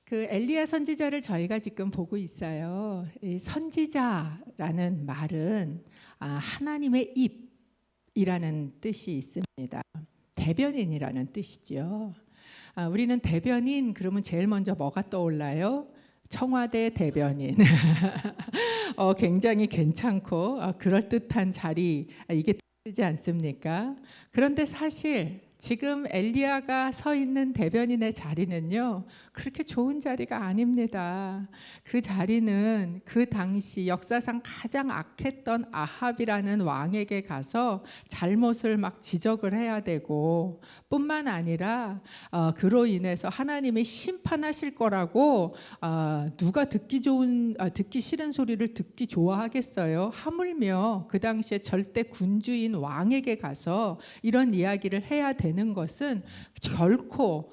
그 엘리야 선지자를 저희가 지금 보고 있어요. 이 선지자라는 말은 하나님의 입이라는 뜻이 있습니다. 대변인이라는 뜻이죠. 우리는 대변인 그러면 제일 먼저 뭐가 떠올라요? 청와대 대변인. 굉장히 괜찮고 그럴듯한 자리, 이게 뜨지 않습니까? 그런데 사실 지금 엘리야가 서 있는 대변인의 자리는요, 그렇게 좋은 자리가 아닙니다. 그 자리는 그 당시 역사상 가장 악했던 아합이라는 왕에게 가서 잘못을 막 지적을 해야 되고, 뿐만 아니라 그로 인해서 하나님이 심판하실 거라고 누가 듣기 싫은 소리를 듣기 좋아하겠어요? 하물며 그 당시에 절대 군주인 왕에게 가서 이런 이야기를 해야 되는 것은 결코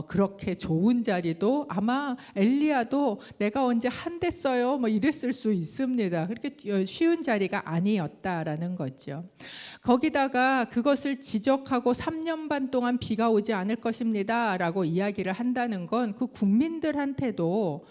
그렇게 좋은 자리도, 아마 엘리야도 내가 언제 한 대 써요 뭐 이랬을 수 있습니다. 그렇게 쉬운 자리가 아니었다라는 거죠. 거기다가 그것을 지적하고 3년 반 동안 비가 오지 않을 것입니다 라고 이야기를 한다는 건 그 국민들한테도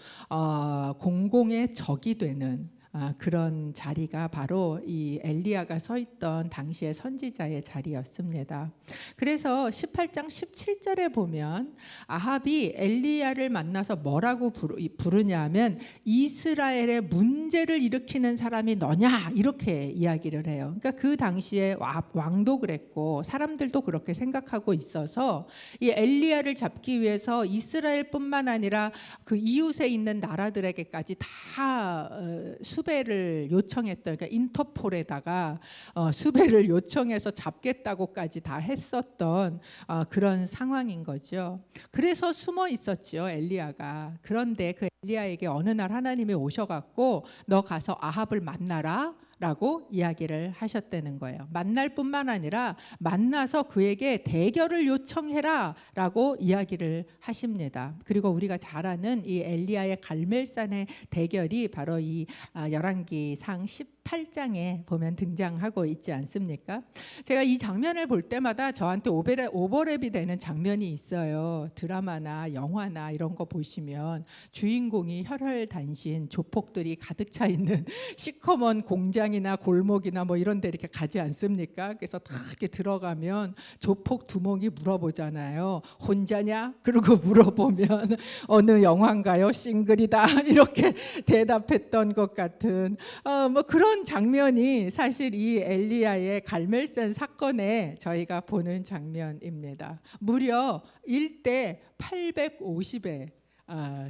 공공의 적이 되는 그런 자리가 바로 이 엘리야가 서 있던 당시의 선지자의 자리였습니다. 그래서 18장 17절에 보면 아합이 엘리야를 만나서 뭐라고 부르냐 하면 이스라엘의 문제를 일으키는 사람이 너냐, 이렇게 이야기를 해요. 그러니까 그 당시에 왕도 그랬고 사람들도 그렇게 생각하고 있어서 이 엘리야를 잡기 위해서 이스라엘뿐만 아니라 그 이웃에 있는 나라들에게까지 다 수배를 요청했던, 그러니까 인터폴에다가 수배를 요청해서 잡겠다고까지 다 했었던 그런 상황인 거죠. 그래서 숨어 있었죠, 엘리야가. 그런데 그 엘리야에게 어느 날 하나님이 오셔갖고 너 가서 아합을 만나라 라고 이야기를 하셨다는 거예요. 만날 뿐만 아니라 만나서 그에게 대결을 요청해라 라고 이야기를 하십니다. 그리고 우리가 잘 아는 이 엘리야의 갈멜산의 대결이 바로 이 열왕기상 18장에 보면 등장하고 있지 않습니까? 제가 이 장면을 볼 때마다 저한테 오버랩이 되는 장면이 있어요. 드라마나 영화나 이런 거 보시면 주인공이 혈혈단신 조폭들이 가득 차 있는 시커먼 공장이나 골목이나 뭐 이런 데 이렇게 가지 않습니까? 그래서 다 이렇게 들어가면 조폭 두목이 물어보잖아요. 혼자냐? 그러고 물어보면 어느 영화인가요? 싱글이다. 이렇게 대답했던 것 같은 뭐 그런 장면이 사실 이 엘리야의 갈멜산 사건에 저희가 보는 장면입니다. 무려 1대 850의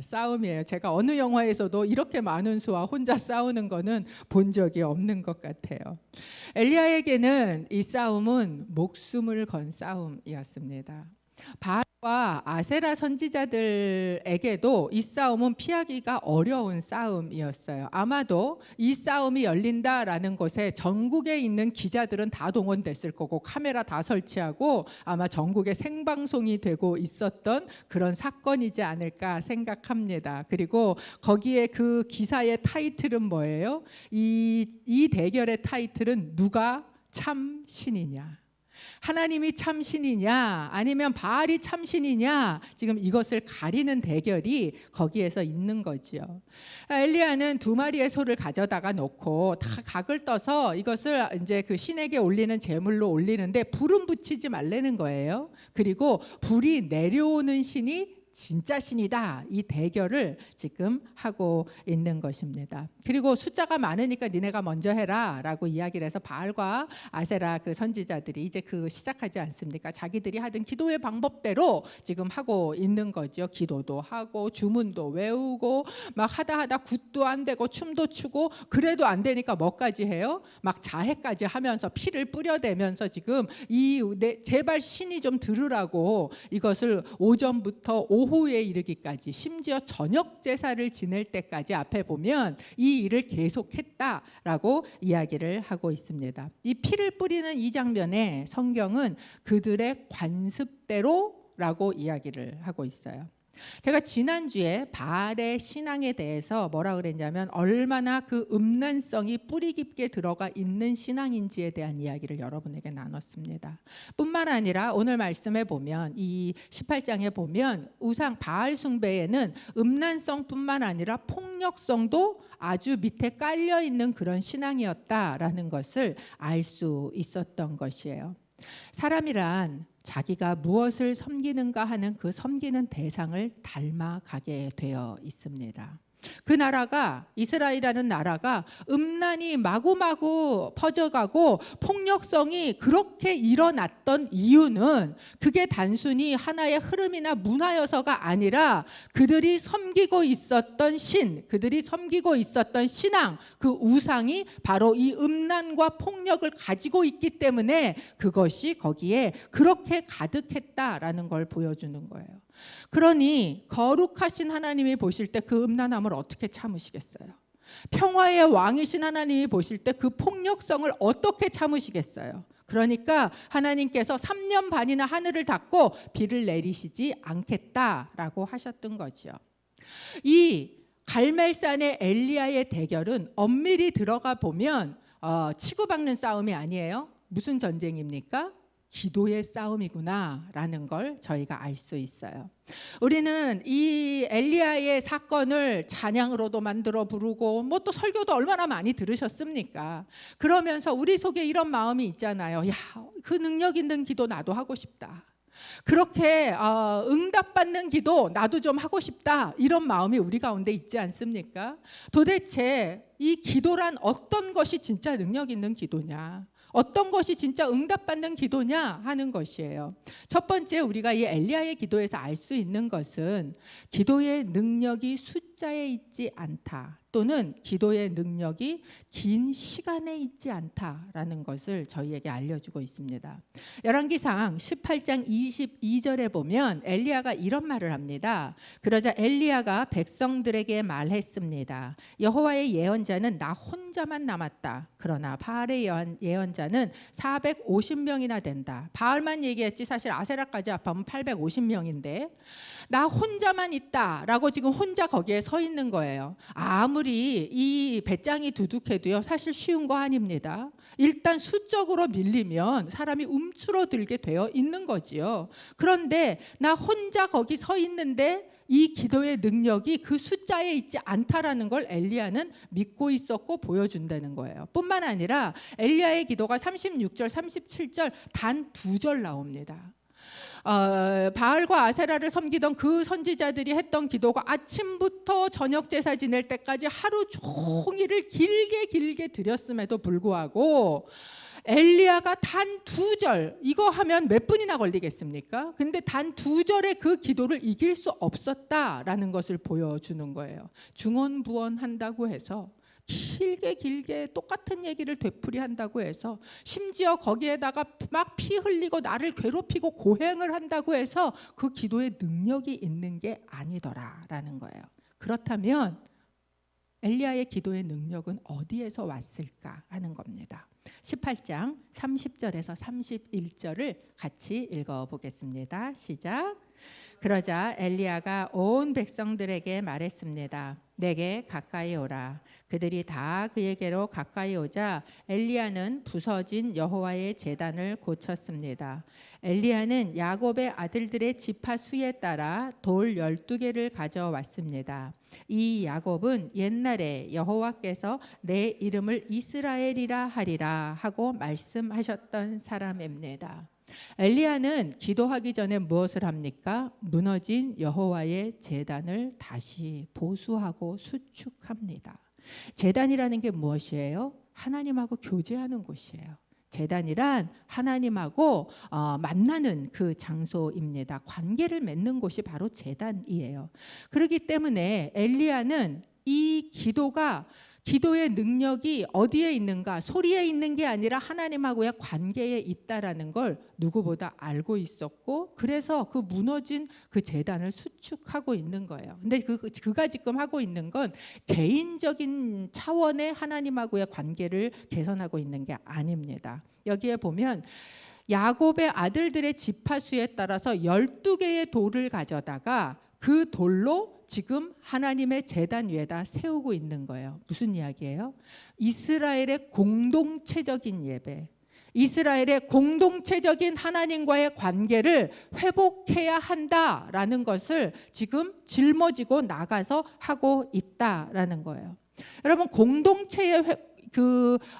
싸움이에요. 제가 어느 영화에서도 이렇게 많은 수와 혼자 싸우는 거는 본 적이 없는 것 같아요. 엘리야에게는 이 싸움은 목숨을 건 싸움이었습니다. 바알과 아세라 선지자들에게도 이 싸움은 피하기가 어려운 싸움이었어요. 아마도 이 싸움이 열린다라는 것에 전국에 있는 기자들은 다 동원됐을 거고 카메라 다 설치하고 아마 전국에 생방송이 되고 있었던 그런 사건이지 않을까 생각합니다. 그리고 거기에 그 기사의 타이틀은 뭐예요? 이 대결의 타이틀은 누가 참 신이냐? 하나님이 참 신이냐 아니면 바알이 참 신이냐, 지금 이것을 가리는 대결이 거기에서 있는 거죠. 엘리야는 2마리의 소를 가져다가 놓고 다 각을 떠서 이것을 이제 그 신에게 올리는 제물로 올리는데 불은 붙이지 말라는 거예요. 그리고 불이 내려오는 신이 진짜 신이다, 이 대결을 지금 하고 있는 것입니다. 그리고 숫자가 많으니까 니네가 먼저 해라 라고 이야기를 해서 바알과 아세라 그 선지자들이 이제 그 시작하지 않습니까? 자기들이 하던 기도의 방법대로 지금 하고 있는 거죠. 기도도 하고 주문도 외우고 막 하다 굿도 안 되고 춤도 추고, 그래도 안 되니까 뭐까지 해요? 막 자해까지 하면서 피를 뿌려대면서 지금 제발 신이 좀 들으라고 이것을 오전부터 오후에 이르기까지, 심지어 저녁 제사를 지낼 때까지 앞에 보면 이 일을 계속했다라고 이야기를 하고 있습니다. 이 피를 뿌리는 이 장면에 성경은 그들의 관습대로라고 이야기를 하고 있어요. 제가 지난주에 바알의 신앙에 대해서 뭐라 그랬냐면 얼마나 그 음란성이 뿌리 깊게 들어가 있는 신앙인지에 대한 이야기를 여러분에게 나눴습니다. 뿐만 아니라 오늘 말씀에 보면 이 18장에 보면 우상 바알 숭배에는 음란성뿐만 아니라 폭력성도 아주 밑에 깔려 있는 그런 신앙이었다라는 것을 알 수 있었던 것이에요. 사람이란 자기가 무엇을 섬기는가 하는 그 섬기는 대상을 닮아가게 되어 있습니다. 그 나라가, 이스라엘이라는 나라가 음란이 마구마구 퍼져가고 폭력성이 그렇게 일어났던 이유는 그게 단순히 하나의 흐름이나 문화여서가 아니라 그들이 섬기고 있었던 그들이 섬기고 있었던 신앙, 그 우상이 바로 이 음란과 폭력을 가지고 있기 때문에 그것이 거기에 그렇게 가득했다라는 걸 보여주는 거예요. 그러니 거룩하신 하나님이 보실 때 그 음란함을 어떻게 참으시겠어요? 평화의 왕이신 하나님이 보실 때 그 폭력성을 어떻게 참으시겠어요? 그러니까 하나님께서 3년 반이나 하늘을 닫고 비를 내리시지 않겠다라고 하셨던 거죠. 이 갈멜산의 엘리야의 대결은 엄밀히 들어가 보면 치고박는 싸움이 아니에요. 무슨 전쟁입니까? 기도의 싸움이구나라는 걸 저희가 알 수 있어요. 우리는 이 엘리야의 사건을 찬양으로도 만들어 부르고 뭐 또 설교도 얼마나 많이 들으셨습니까? 그러면서 우리 속에 이런 마음이 있잖아요. 야, 그 능력 있는 기도 나도 하고 싶다. 그렇게 응답받는 기도 나도 좀 하고 싶다. 이런 마음이 우리 가운데 있지 않습니까? 도대체 이 기도란 어떤 것이 진짜 능력 있는 기도냐? 어떤 것이 진짜 응답받는 기도냐 하는 것이에요. 첫 번째 우리가 이 엘리야의 기도에서 알 수 있는 것은 기도의 능력이 숫자에 있지 않다. 또는 기도의 능력이 긴 시간에 있지 않다라는 것을 저희에게 알려주고 있습니다. 열왕기상 18장 22절에 보면 엘리야가 이런 말을 합니다. 그러자 엘리야가 백성들에게 말했습니다. 여호와의 예언자는 나 혼자만 남았다. 그러나 바알의 예언자는 450명이나 된다. 바알만 얘기했지 사실 아세라까지 합하면 850명인데 나 혼자만 있다라고 지금 혼자 거기에 서 있는 거예요. 아무리 이 배짱이 두둑해도요 사실 쉬운 거 아닙니다. 일단 수적으로 밀리면 사람이 움츠러들게 되어 있는 거지요. 그런데 나 혼자 거기 서 있는데 이 기도의 능력이 그 숫자에 있지 않다라는 걸 엘리야는 믿고 있었고 보여준다는 거예요. 뿐만 아니라 엘리야의 기도가 36절, 37절 단 2절 나옵니다. 바알과 아세라를 섬기던 그 선지자들이 했던 기도가 아침부터 저녁 제사 지낼 때까지 하루 종일을 길게 드렸음에도 불구하고 엘리야가 단 2절, 이거 하면 몇 분이나 걸리겠습니까? 근데 단 2절의 그 기도를 이길 수 없었다라는 것을 보여주는 거예요. 중언부언한다고 해서 길게 똑같은 얘기를 되풀이한다고 해서 심지어 거기에다가 막 피 흘리고 나를 괴롭히고 고행을 한다고 해서 그 기도에 능력이 있는 게 아니더라라는 거예요. 그렇다면 엘리야의 기도의 능력은 어디에서 왔을까 하는 겁니다. 18장 30절에서 31절을 같이 읽어보겠습니다. 시작. 그러자 엘리야가 온 백성들에게 말했습니다. 내게 가까이 오라. 그들이 다 그에게로 가까이 오자 엘리야는 부서진 여호와의 제단을 고쳤습니다. 엘리야는 야곱의 아들들의 지파 수에 따라 돌 12개를 가져왔습니다. 이 야곱은 옛날에 여호와께서 내 이름을 이스라엘이라 하리라 하고 말씀하셨던 사람입니다. 엘리야는 기도하기 전에 무엇을 합니까? 무너진 여호와의 제단을 다시 보수하고 수축합니다. 제단이라는 게 무엇이에요? 하나님하고 교제하는 곳이에요. 제단이란 하나님하고 만나는 그 장소입니다. 관계를 맺는 곳이 바로 제단이에요. 그렇기 때문에 엘리야는 이 기도의 능력이 어디에 있는가? 소리에 있는 게 아니라 하나님하고의 관계에 있다라는 걸 누구보다 알고 있었고 그래서 그 무너진 그 제단을 수축하고 있는 거예요. 근데 그가 지금 하고 있는 건 개인적인 차원의 하나님하고의 관계를 개선하고 있는 게 아닙니다. 여기에 보면 야곱의 아들들의 지파수에 따라서 12개의 돌을 가져다가 그 돌로 지금 하나님의 제단 위에다 세우고 있는 거예요. 무슨 이야기예요? 이스라엘의 공동체적인 예배, 이스라엘의 공동체적인 하나님과의 관계를 회복해야 한다라는 것을 지금 짊어지고 나가서 하고 있다라는 거예요. 여러분, 공동체의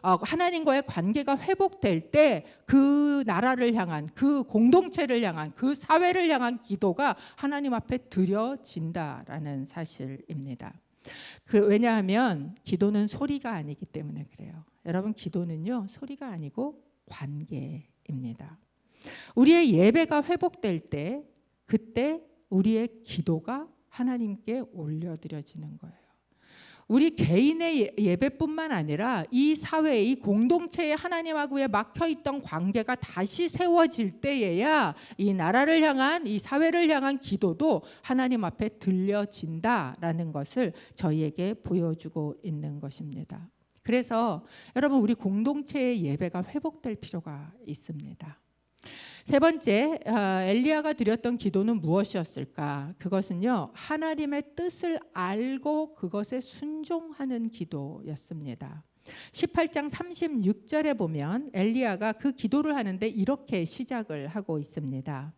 하나님과의 관계가 회복될 때 그 나라를 향한, 그 공동체를 향한, 그 사회를 향한 기도가 하나님 앞에 드려진다라는 사실입니다. 왜냐하면 기도는 소리가 아니기 때문에 그래요. 여러분, 기도는요, 소리가 아니고 관계입니다. 우리의 예배가 회복될 때, 그때 우리의 기도가 하나님께 올려드려지는 거예요. 우리 개인의 예배뿐만 아니라 이 사회, 이 공동체에 하나님하고의 막혀있던 관계가 다시 세워질 때에야 이 나라를 향한, 이 사회를 향한 기도도 하나님 앞에 들려진다라는 것을 저희에게 보여주고 있는 것입니다. 그래서 여러분, 우리 공동체의 예배가 회복될 필요가 있습니다. 세 번째, 엘리야가 드렸던 기도는 무엇이었을까? 그것은요, 하나님의 뜻을 알고 그것에 순종하는 기도였습니다. 18장 36절에 보면 엘리야가 그 기도를 하는데 이렇게 시작을 하고 있습니다.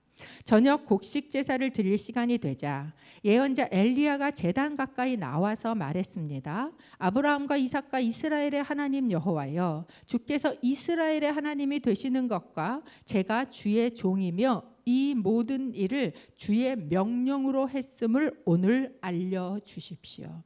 저녁 곡식 제사를 드릴 시간이 되자 예언자 엘리야가 제단 가까이 나와서 말했습니다. 아브라함과 이삭과 이스라엘의 하나님 여호와여, 주께서 이스라엘의 하나님이 되시는 것과 제가 주의 종이며 이 모든 일을 주의 명령으로 했음을 오늘 알려주십시오.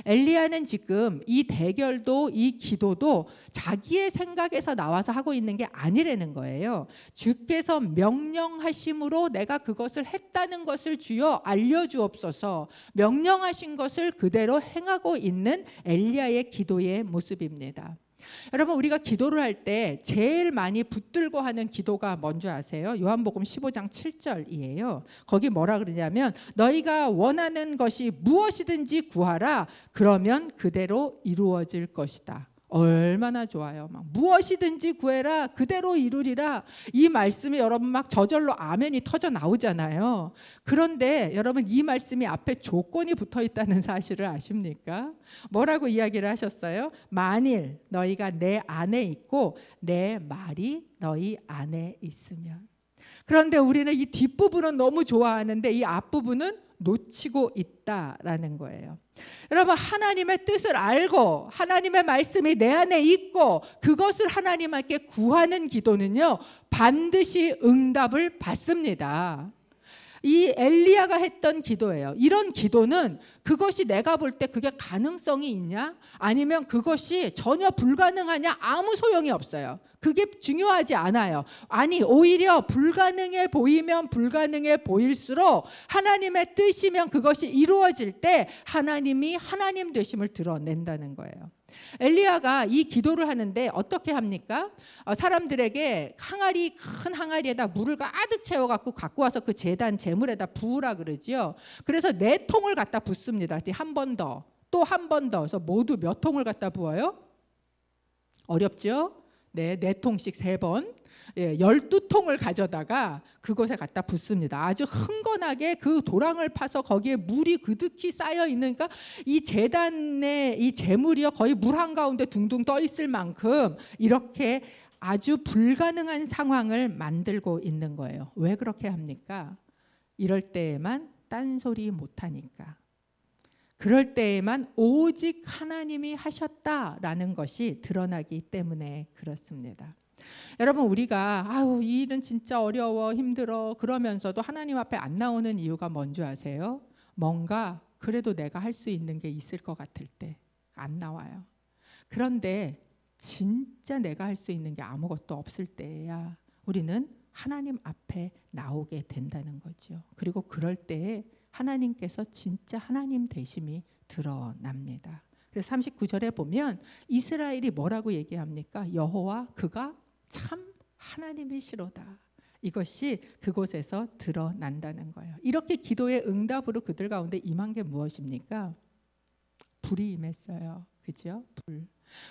엘리야는 지금 이 대결도, 이 기도도 자기의 생각에서 나와서 하고 있는 게 아니라는 거예요. 주께서 명령하심으로 내가 그것을 했다는 것을 주여 알려주옵소서, 명령하신 것을 그대로 행하고 있는 엘리야의 기도의 모습입니다. 여러분, 우리가 기도를 할 때 제일 많이 붙들고 하는 기도가 뭔지 아세요? 요한복음 15장 7절이에요. 거기 뭐라 그러냐면 너희가 원하는 것이 무엇이든지 구하라, 그러면 그대로 이루어질 것이다. 얼마나 좋아요. 막 무엇이든지 구해라, 그대로 이루리라. 이 말씀이 여러분 막 저절로 아멘이 터져 나오잖아요. 그런데 여러분, 이 말씀이 앞에 조건이 붙어 있다는 사실을 아십니까? 뭐라고 이야기를 하셨어요? 만일 너희가 내 안에 있고 내 말이 너희 안에 있으면. 그런데 우리는 이 뒷부분은 너무 좋아하는데 이 앞부분은 놓치고 있다라는 거예요. 여러분, 하나님의 뜻을 알고 하나님의 말씀이 내 안에 있고 그것을 하나님께 구하는 기도는요, 반드시 응답을 받습니다. 이 엘리야가 했던 기도예요. 이런 기도는 그것이 내가 볼 때 그게 가능성이 있냐, 아니면 그것이 전혀 불가능하냐, 아무 소용이 없어요. 그게 중요하지 않아요. 아니, 오히려 불가능해 보이면 불가능해 보일수록 하나님의 뜻이면 그것이 이루어질 때 하나님이 하나님 되심을 드러낸다는 거예요. 엘리야가 이 기도를 하는데 어떻게 합니까? 사람들에게 큰 항아리에다 물을 가득 채워갖고 갖고 와서 그 제단 제물에다 부으라 그러지요. 그래서 4통을 갖다 붓습니다. 한 번 더, 또 한 번 더. 그래서 모두 몇 통을 갖다 부어요? 어렵죠? 네, 4통씩 3번. 12통을 가져다가 그곳에 갖다 붓습니다. 아주 흥건하게 그 도랑을 파서 거기에 물이 그득히 쌓여 있으니까 이 제단의 이 제물이요, 거의 물 한가운데 둥둥 떠 있을 만큼 이렇게 아주 불가능한 상황을 만들고 있는 거예요. 왜 그렇게 합니까? 이럴 때에만 딴소리 못하니까. 그럴 때에만 오직 하나님이 하셨다라는 것이 드러나기 때문에 그렇습니다. 여러분, 우리가 이 일은 진짜 어려워, 힘들어 그러면서도 하나님 앞에 안 나오는 이유가 뭔지 아세요? 뭔가 그래도 내가 할 수 있는 게 있을 것 같을 때 안 나와요. 그런데 진짜 내가 할 수 있는 게 아무것도 없을 때야 우리는 하나님 앞에 나오게 된다는 거죠. 그리고 그럴 때에 하나님께서 진짜 하나님 되심이 드러납니다. 그래서 39절에 보면 이스라엘이 뭐라고 얘기합니까? 여호와 그가 참 하나님이시로다. 이것이 그곳에서 드러난다는 거예요. 이렇게 기도의 응답으로 그들 가운데 임한 게 무엇입니까? 불이 임했어요. 그죠?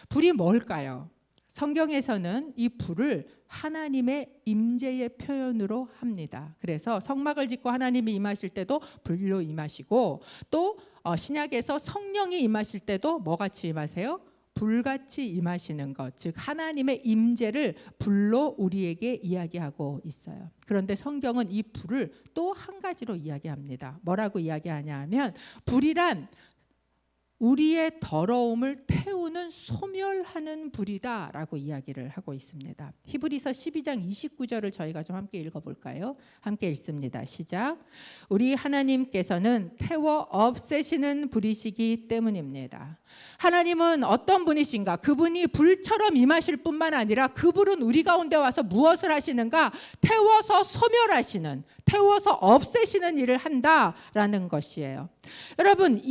불이 뭘까요? 성경에서는 이 불을 하나님의 임재의 표현으로 합니다. 그래서 성막을 짓고 하나님이 임하실 때도 불로 임하시고, 또 신약에서 성령이 임하실 때도 뭐같이 임하세요? 불같이 임하시는 것, 즉 하나님의 임재를 불로 우리에게 이야기하고 있어요. 그런데 성경은 이 불을 또 한 가지로 이야기합니다. 뭐라고 이야기하냐 하면, 불이란 우리의 더러움을 태우는 소멸하는 불이다라고 이야기를 하고 있습니다. 히브리서 12장 29절을 저희가 좀 함께 읽어볼까요? 함께 읽습니다. 시작. 우리 하나님께서는 태워 없애시는 불이시기 때문입니다. 하나님은 어떤 분이신가? 그분이 불처럼 임하실 뿐만 아니라 그 불은 우리 가운데 와서 무엇을 하시는가? 태워서 소멸하시는, 태워서 없애시는 일을 한다라는 것이에요. 여러분,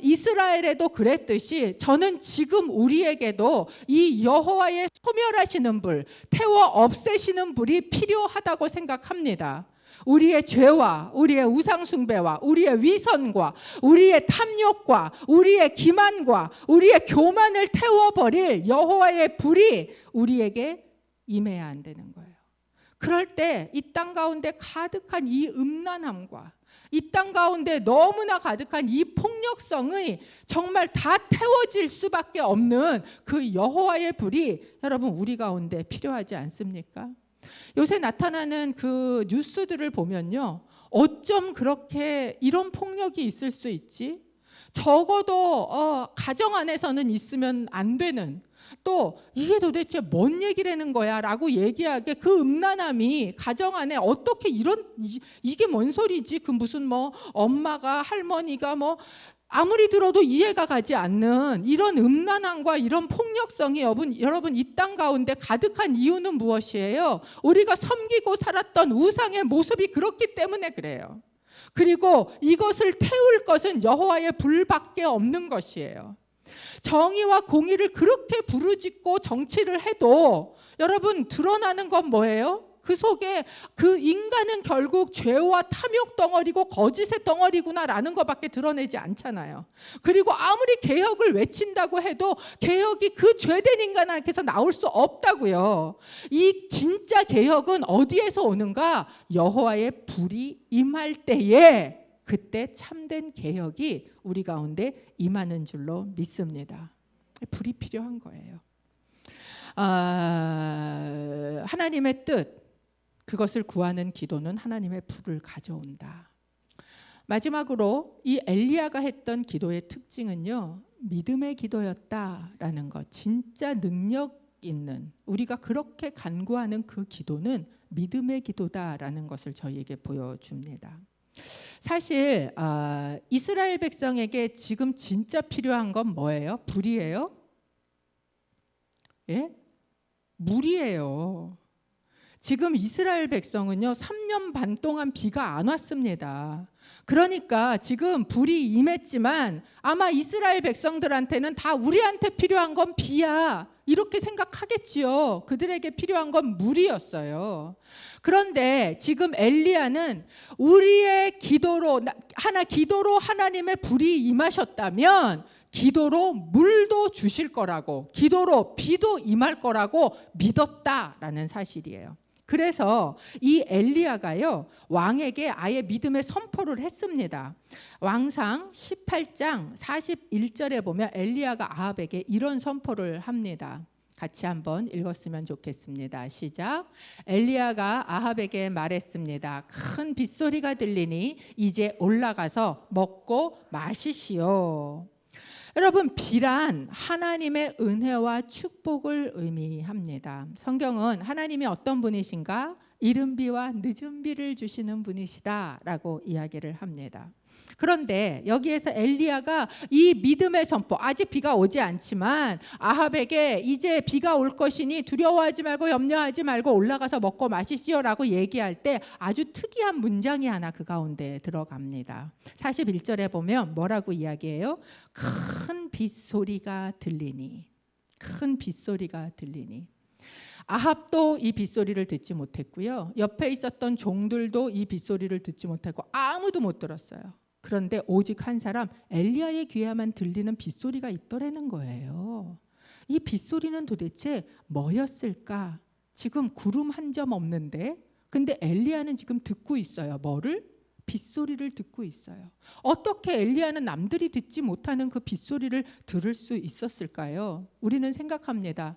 이스라엘에도 그랬듯이 저는 지금 우리에게도 이 여호와의 소멸하시는 불, 태워 없애시는 불이 필요하다고 생각합니다. 우리의 죄와 우리의 우상숭배와 우리의 위선과 우리의 탐욕과 우리의 기만과 우리의 교만을 태워버릴 여호와의 불이 우리에게 임해야 안 되는 거예요. 그럴 때 이 땅 가운데 가득한 이 음란함과 이 땅 가운데 너무나 가득한 이 폭력성이 정말 다 태워질 수밖에 없는 그 여호와의 불이 여러분 우리 가운데 필요하지 않습니까? 요새 나타나는 그 뉴스들을 보면요, 어쩜 그렇게 이런 폭력이 있을 수 있지? 적어도 가정 안에서는 있으면 안 되는, 또 이게 도대체 뭔 얘기라는 거야 라고 얘기하게 그 음란함이 가정 안에 어떻게 이게 뭔 소리지? 그 무슨 뭐 엄마가 할머니가 뭐 아무리 들어도 이해가 가지 않는 이런 음란함과 이런 폭력성이 여러분 이 땅 가운데 가득한 이유는 무엇이에요? 우리가 섬기고 살았던 우상의 모습이 그렇기 때문에 그래요. 그리고 이것을 태울 것은 여호와의 불밖에 없는 것이에요. 정의와 공의를 그렇게 부르짖고 정치를 해도 여러분 드러나는 건 뭐예요? 그 속에 그 인간은 결국 죄와 탐욕 덩어리고 거짓의 덩어리구나라는 것밖에 드러내지 않잖아요. 그리고 아무리 개혁을 외친다고 해도 개혁이 그 죄된 인간 안에서 나올 수 없다고요. 이 진짜 개혁은 어디에서 오는가? 여호와의 불이 임할 때에 그때 참된 개혁이 우리 가운데 임하는 줄로 믿습니다. 불이 필요한 거예요. 하나님의 뜻, 그것을 구하는 기도는 하나님의 불을 가져온다. 마지막으로 이 엘리야가 했던 기도의 특징은요, 믿음의 기도였다라는 것. 진짜 능력 있는, 우리가 그렇게 간구하는 그 기도는 믿음의 기도다라는 것을 저희에게 보여줍니다. 사실 이스라엘 백성에게 지금 진짜 필요한 건 뭐예요? 불이에요? 예? 물이에요. 지금 이스라엘 백성은요 3년 반 동안 비가 안 왔습니다. 그러니까 지금 불이 임했지만 아마 이스라엘 백성들한테는 다 우리한테 필요한 건 비야 이렇게 생각하겠지요. 그들에게 필요한 건 물이었어요. 그런데 지금 엘리야는 우리의 기도로 하나님의 불이 임하셨다면 기도로 물도 주실 거라고, 기도로 비도 임할 거라고 믿었다라는 사실이에요. 그래서 이 엘리야가요 왕에게 아예 믿음의 선포를 했습니다. 왕상 18장 41절에 보면 엘리야가 아합에게 이런 선포를 합니다. 같이 한번 읽었으면 좋겠습니다. 시작. 엘리야가 아합에게 말했습니다. 큰 빗소리가 들리니 이제 올라가서 먹고 마시시오. 여러분, 비란 하나님의 은혜와 축복을 의미합니다. 성경은 하나님이 어떤 분이신가? 이른 비와 늦은 비를 주시는 분이시다라고 이야기를 합니다. 그런데 여기에서 엘리야가 이 믿음의 선포, 아직 비가 오지 않지만 아합에게 이제 비가 올 것이니 두려워하지 말고 염려하지 말고 올라가서 먹고 마시시오라고 얘기할 때 아주 특이한 문장이 하나 그 가운데 들어갑니다. 41절에 보면 뭐라고 이야기해요? 큰 빗소리가 들리니, 큰 빗소리가 들리니. 아합도 이 빗소리를 듣지 못했고요. 옆에 있었던 종들도 이 빗소리를 듣지 못하고 아무도 못 들었어요. 그런데 오직 한 사람, 엘리야의 귀에만 들리는 빗소리가 있더라는 거예요. 이 빗소리는 도대체 뭐였을까? 지금 구름 한 점 없는데, 근데 엘리야는 지금 듣고 있어요. 뭐를? 빗소리를 듣고 있어요. 어떻게 엘리야는 남들이 듣지 못하는 그 빗소리를 들을 수 있었을까요? 우리는 생각합니다.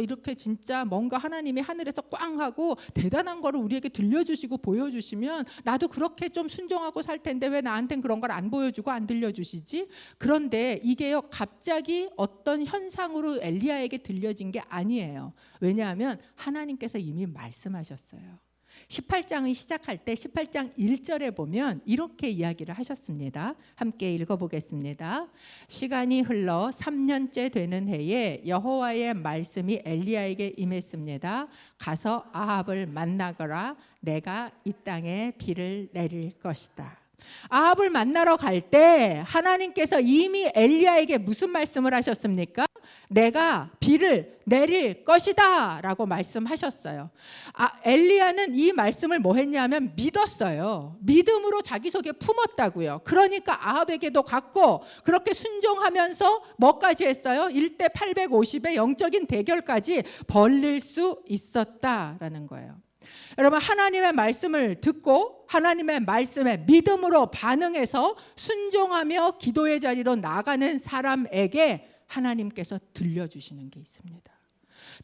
이렇게 진짜 뭔가 하나님이 하늘에서 꽝 하고 대단한 거를 우리에게 들려주시고 보여주시면 나도 그렇게 좀 순종하고 살 텐데 왜 나한텐 그런 걸 안 보여주고 안 들려주시지? 그런데 이게요, 갑자기 어떤 현상으로 엘리야에게 들려진 게 아니에요. 왜냐하면 하나님께서 이미 말씀하셨어요. 18장을 시작할 때 18장 1절에 보면 이렇게 이야기를 하셨습니다. 함께 읽어보겠습니다. 시간이 흘러 3년째 되는 해에 여호와의 말씀이 엘리야에게 임했습니다. 가서 아합을 만나거라. 내가 이 땅에 비를 내릴 것이다. 아합을 만나러 갈 때 하나님께서 이미 엘리야에게 무슨 말씀을 하셨습니까? 내가 비를 내릴 것이다 라고 말씀하셨어요. 엘리야는 이 말씀을 뭐 했냐면 믿었어요. 믿음으로 자기 속에 품었다고요. 그러니까 아합에게도 갔고 그렇게 순종하면서 뭐까지 했어요? 1대 850의 영적인 대결까지 벌릴 수 있었다라는 거예요. 여러분, 하나님의 말씀을 듣고 하나님의 말씀에 믿음으로 반응해서 순종하며 기도의 자리로 나가는 사람에게 하나님께서 들려주시는 게 있습니다.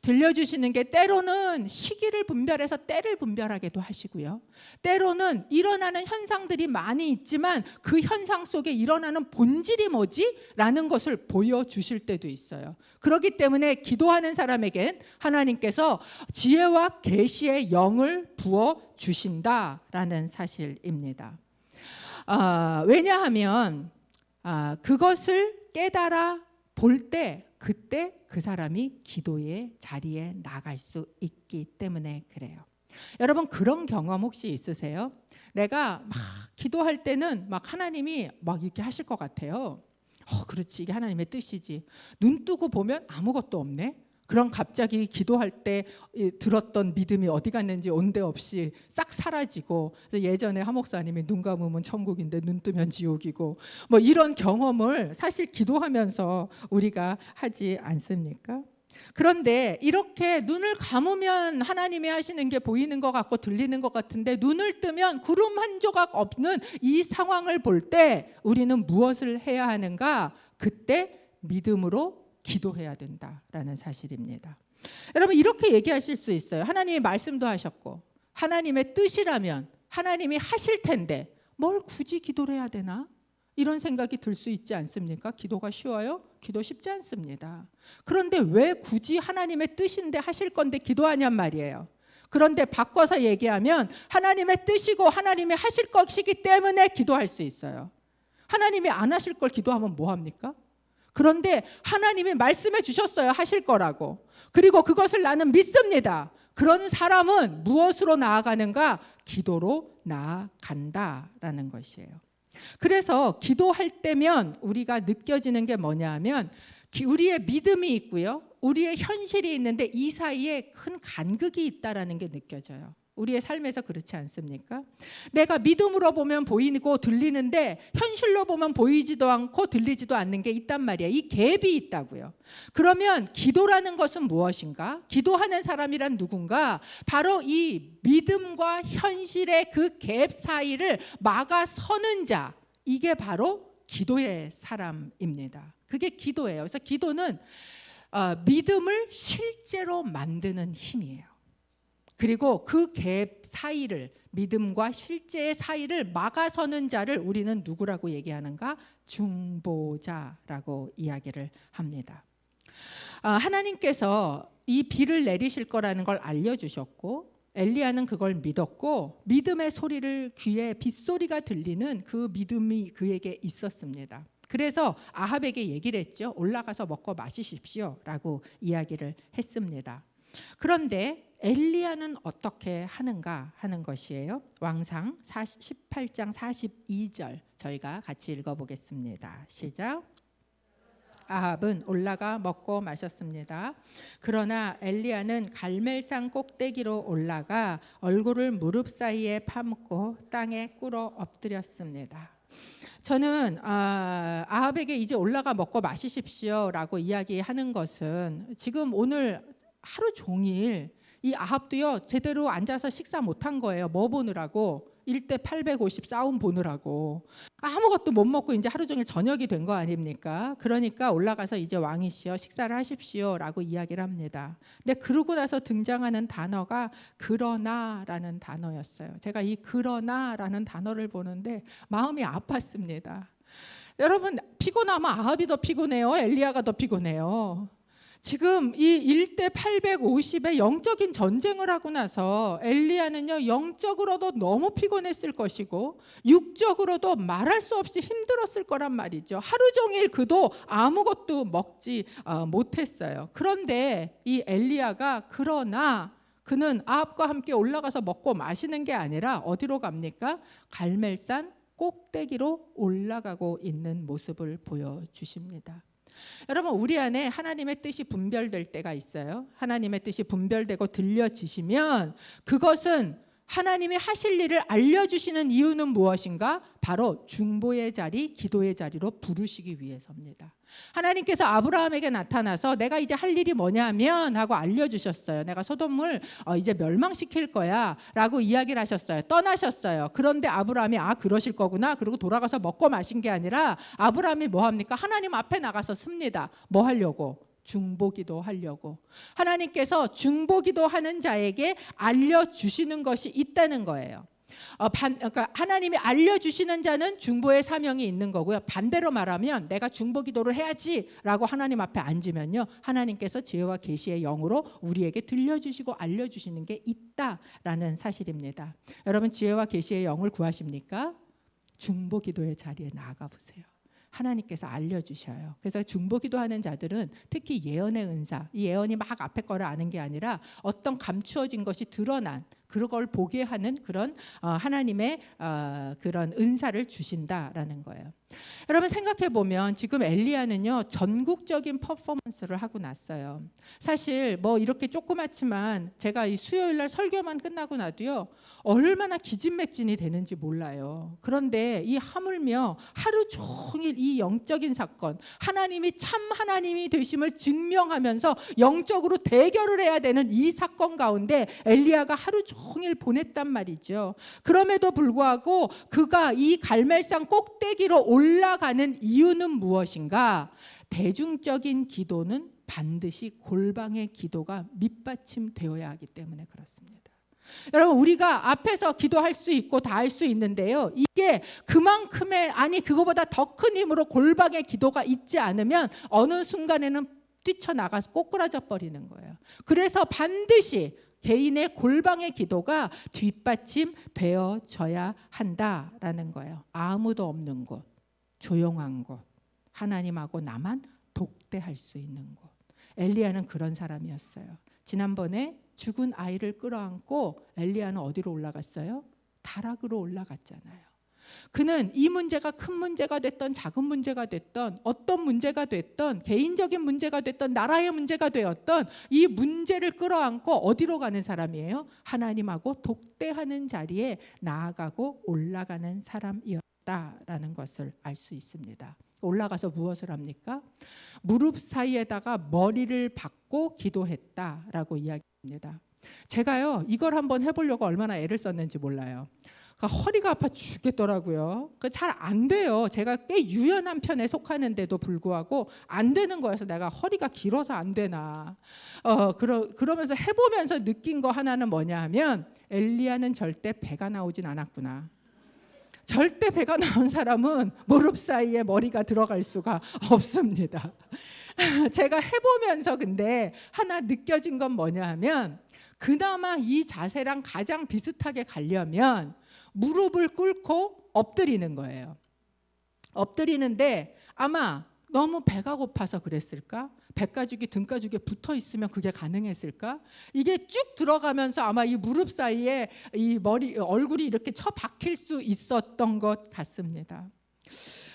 들려주시는 게 때로는 시기를 분별해서 때를 분별하게도 하시고요. 때로는 일어나는 현상들이 많이 있지만 그 현상 속에 일어나는 본질이 뭐지? 라는 것을 보여주실 때도 있어요. 그렇기 때문에 기도하는 사람에겐 하나님께서 지혜와 계시의 영을 부어주신다라는 사실입니다. 왜냐하면 그것을 깨달아 볼 때 그때 그 사람이 기도의 자리에 나갈 수 있기 때문에 그래요. 여러분, 그런 경험 혹시 있으세요? 내가 막 기도할 때는 막 하나님이 막 이렇게 하실 것 같아요. 그렇지, 이게 하나님의 뜻이지. 눈 뜨고 보면 아무것도 없네. 그럼 갑자기 기도할 때 들었던 믿음이 어디 갔는지 온데 없이 싹 사라지고, 예전에 하 목사님이 눈 감으면 천국인데 눈 뜨면 지옥이고 뭐 이런 경험을 사실 기도하면서 우리가 하지 않습니까? 그런데 이렇게 눈을 감으면 하나님이 하시는 게 보이는 것 같고 들리는 것 같은데 눈을 뜨면 구름 한 조각 없는 이 상황을 볼 때 우리는 무엇을 해야 하는가? 그때 믿음으로 기도해야 된다라는 사실입니다. 여러분, 이렇게 얘기하실 수 있어요. 하나님이 말씀도 하셨고 하나님의 뜻이라면 하나님이 하실 텐데 뭘 굳이 기도를 해야 되나? 이런 생각이 들 수 있지 않습니까? 기도가 쉬워요? 기도 쉽지 않습니다. 그런데 왜 굳이 하나님의 뜻인데 하실 건데 기도하냔 말이에요. 그런데 바꿔서 얘기하면 하나님의 뜻이고 하나님이 하실 것이기 때문에 기도할 수 있어요. 하나님이 안 하실 걸 기도하면 뭐 합니까? 그런데 하나님이 말씀해 주셨어요. 하실 거라고. 그리고 그것을 나는 믿습니다. 그런 사람은 무엇으로 나아가는가? 기도로 나아간다라는 것이에요. 그래서 기도할 때면 우리가 느껴지는 게 뭐냐 하면 우리의 믿음이 있고요. 우리의 현실이 있는데 이 사이에 큰 간극이 있다라는 게 느껴져요. 우리의 삶에서 그렇지 않습니까? 내가 믿음으로 보면 보이고 들리는데 현실로 보면 보이지도 않고 들리지도 않는 게 있단 말이에요. 이 갭이 있다고요. 그러면 기도라는 것은 무엇인가? 기도하는 사람이란 누군가? 바로 이 믿음과 현실의 그 갭 사이를 막아서는 자, 이게 바로 기도의 사람입니다. 그게 기도예요. 그래서 기도는 믿음을 실제로 만드는 힘이에요. 그리고 그 갭 사이를, 믿음과 실제의 사이를 막아서는 자를 우리는 누구라고 얘기하는가? 중보자라고 이야기를 합니다. 하나님께서 이 비를 내리실 거라는 걸 알려주셨고 엘리야는 그걸 믿었고 믿음의 소리를 귀에 빗소리가 들리는 그 믿음이 그에게 있었습니다. 그래서 아합에게 얘기를 했죠. 올라가서 먹고 마시십시오 라고 이야기를 했습니다. 그런데 엘리야는 어떻게 하는가 하는 것이에요. 왕상 18장 42절 저희가 같이 읽어보겠습니다. 시작. 아합은 올라가 먹고 마셨습니다. 그러나 엘리야는 갈멜산 꼭대기로 올라가 얼굴을 무릎 사이에 파묻고 땅에 꿇어 엎드렸습니다. 저는 아합에게 이제 올라가 먹고 마시십시오라고 이야기하는 것은 지금 오늘 하루 종일 이 아합도요 제대로 앉아서 식사 못한 거예요. 뭐 보느라고? 1대 850 싸움 보느라고 아무것도 못 먹고 이제 하루 종일 저녁이 된 거 아닙니까? 그러니까 올라가서 이제 왕이시여 식사를 하십시오라고 이야기를 합니다. 근데 그러고 나서 등장하는 단어가 그러나라는 단어였어요. 제가 이 그러나라는 단어를 보는데 마음이 아팠습니다. 여러분 피곤하면 아합이 더 피곤해요? 엘리야가 더 피곤해요? 지금 이 1대 850의 영적인 전쟁을 하고 나서 엘리야는요 영적으로도 너무 피곤했을 것이고 육적으로도 말할 수 없이 힘들었을 거란 말이죠. 하루 종일 그도 아무것도 먹지 못했어요. 그런데 이 엘리야가 그러나 그는 아합과 함께 올라가서 먹고 마시는 게 아니라 어디로 갑니까? 갈멜산 꼭대기로 올라가고 있는 모습을 보여주십니다. 여러분 우리 안에 하나님의 뜻이 분별될 때가 있어요. 하나님의 뜻이 분별되고 들려지시면 그것은 하나님이 하실 일을 알려주시는 이유는 무엇인가? 바로 중보의 자리, 기도의 자리로 부르시기 위해서입니다. 하나님께서 아브라함에게 나타나서 내가 이제 할 일이 뭐냐면 하고 알려주셨어요. 내가 소돔을 이제 멸망시킬 거야 라고 이야기를 하셨어요. 떠나셨어요. 그런데 아브라함이 그러실 거구나. 그리고 돌아가서 먹고 마신 게 아니라 아브라함이 뭐 합니까? 하나님 앞에 나가서 씁니다. 뭐 하려고? 중보기도 하려고. 하나님께서 중보기도 하는 자에게 알려주시는 것이 있다는 거예요. 그러니까 하나님이 알려주시는 자는 중보의 사명이 있는 거고요. 반대로 말하면 내가 중보기도를 해야지라고 하나님 앞에 앉으면요, 하나님께서 지혜와 계시의 영으로 우리에게 들려주시고 알려주시는 게 있다라는 사실입니다. 여러분 지혜와 계시의 영을 구하십니까? 중보기도의 자리에 나아가 보세요. 하나님께서 알려주셔요. 그래서 중보기도하는 자들은 특히 예언의 은사, 이 예언이 막 앞에 거를 아는 게 아니라 어떤 감추어진 것이 드러난 그걸 보게 하는 그런 하나님의 그런 은사를 주신다라는 거예요. 여러분 생각해 보면 지금 엘리야는요 전국적인 퍼포먼스를 하고 났어요. 사실 뭐 이렇게 조그맣지만 제가 이 수요일 날 설교만 끝나고 나도요 얼마나 기진맥진이 되는지 몰라요. 그런데 이 하물며 하루 종일 이 영적인 사건, 하나님이 참 하나님이 되심을 증명하면서 영적으로 대결을 해야 되는 이 사건 가운데 엘리야가 하루 종일 보냈단 말이죠. 그럼에도 불구하고 그가 이 갈멜산 꼭대기로 올라가는 이유는 무엇인가? 대중적인 기도는 반드시 골방의 기도가 밑받침되어야 하기 때문에 그렇습니다. 여러분 우리가 앞에서 기도할 수 있고 다 할 수 있는데요, 이게 그만큼의 그거보다 더 큰 힘으로 골방의 기도가 있지 않으면 어느 순간에는 뛰쳐나가서 꼬꾸라져 버리는 거예요. 그래서 반드시 개인의 골방의 기도가 뒷받침되어져야 한다라는 거예요. 아무도 없는 곳, 조용한 곳, 하나님하고 나만 독대할 수 있는 곳. 엘리야는 그런 사람이었어요. 지난번에 죽은 아이를 끌어안고 엘리야는 어디로 올라갔어요? 다락으로 올라갔잖아요. 그는 이 문제가 큰 문제가 됐던 작은 문제가 됐던 어떤 문제가 됐던 개인적인 문제가 됐던 나라의 문제가 되었던 이 문제를 끌어안고 어디로 가는 사람이에요? 하나님하고 독대하는 자리에 나아가고 올라가는 사람이었다라는 것을 알 수 있습니다. 올라가서 무엇을 합니까? 무릎 사이에다가 머리를 박고 기도했다라고 이야기합니다. 제가요 이걸 한번 해보려고 얼마나 애를 썼는지 몰라요. 허리가 아파 죽겠더라고요. 잘 안 돼요. 제가 꽤 유연한 편에 속하는데도 불구하고 안 되는 거여서 내가 허리가 길어서 안 되나. 그러면서 해보면서 느낀 거 하나는 뭐냐 하면 엘리야는 절대 배가 나오진 않았구나. 절대 배가 나온 사람은 무릎 사이에 머리가 들어갈 수가 없습니다. 제가 해보면서 근데 하나 느껴진 건 뭐냐 하면 그나마 이 자세랑 가장 비슷하게 가려면 무릎을 꿇고 엎드리는 거예요. 엎드리는데 아마 너무 배가 고파서 그랬을까? 배가죽이 등가죽에 붙어 있으면 그게 가능했을까? 이게 쭉 들어가면서 아마 이 무릎 사이에 이 얼굴이 이렇게 처박힐 수 있었던 것 같습니다.